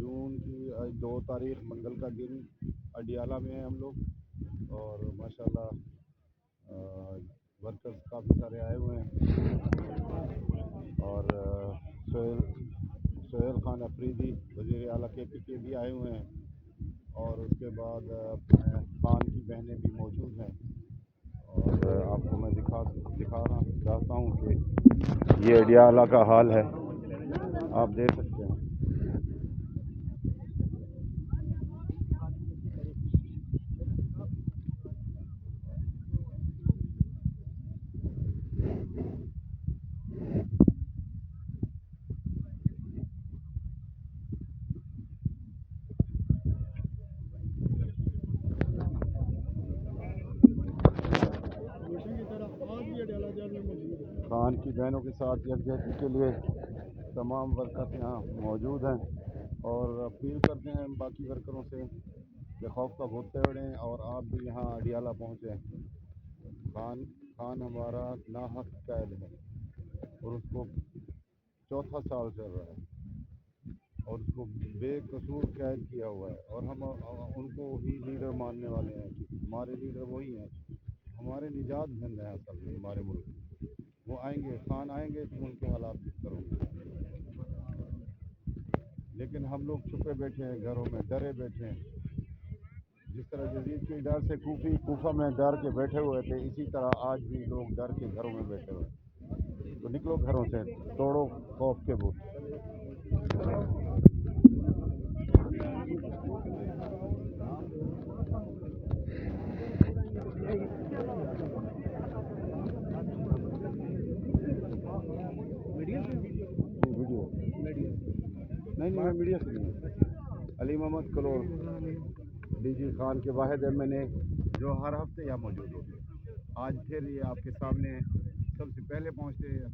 جون کی 2 تاریخ منگل کا دن اڈیالہ میں ہیں ہم لوگ، اور ماشاءاللہ ورکرز کافی سارے آئے ہوئے ہیں، اور سہیل خان افریدی وزیر اعلیٰ کے بھی آئے ہوئے ہیں، اور اس کے بعد خان کی بہنیں بھی موجود ہیں، اور آپ کو میں دکھانا چاہتا ہوں کہ یہ اڈیالہ کا حال ہے، آپ دیکھ سکتے ہیں۔ خان کی بہنوں کے ساتھ یکجہتی کے لیے تمام ورکرز یہاں موجود ہیں، اور اپیل کرتے ہیں باقی ورکروں سے کہ خوف کا بھوت توڑیں اور آپ بھی یہاں اڈیالہ پہنچیں۔ خان ہمارا ناحق قید ہے، اور اس کو 4تھا سال چل رہا ہے، اور اس کو بے قصور قید کیا ہوا ہے، اور ہم ان کو ہی لیڈر ماننے والے ہیں، ہمارے لیڈر وہی ہیں، ہمارے نجات دہند ہیں اصل میں ہمارے ملک میں۔ وہ آئیں گے، خان آئیں گے تو ان کے حالات بہتر ہوں گے، لیکن ہم لوگ چھپے بیٹھے ہیں گھروں میں، ڈرے بیٹھے ہیں، جس طرح یزید کے ڈر سے کوفہ میں ڈر کے بیٹھے ہوئے تھے، اسی طرح آج بھی لوگ ڈر کے گھروں میں بیٹھے ہوئے ہیں۔ تو نکلو گھروں سے، توڑو خوف کے بھوت۔ ویڈیو نہیں، میں میڈیا سے نہیں، علی محمد کلور، ڈی جی خان کے واحد ایم این اے، جو ہر ہفتے یہاں موجود ہوتے ہیں۔ آج پھر یہ آپ کے سامنے سب سے پہلے پہنچتے ہیں۔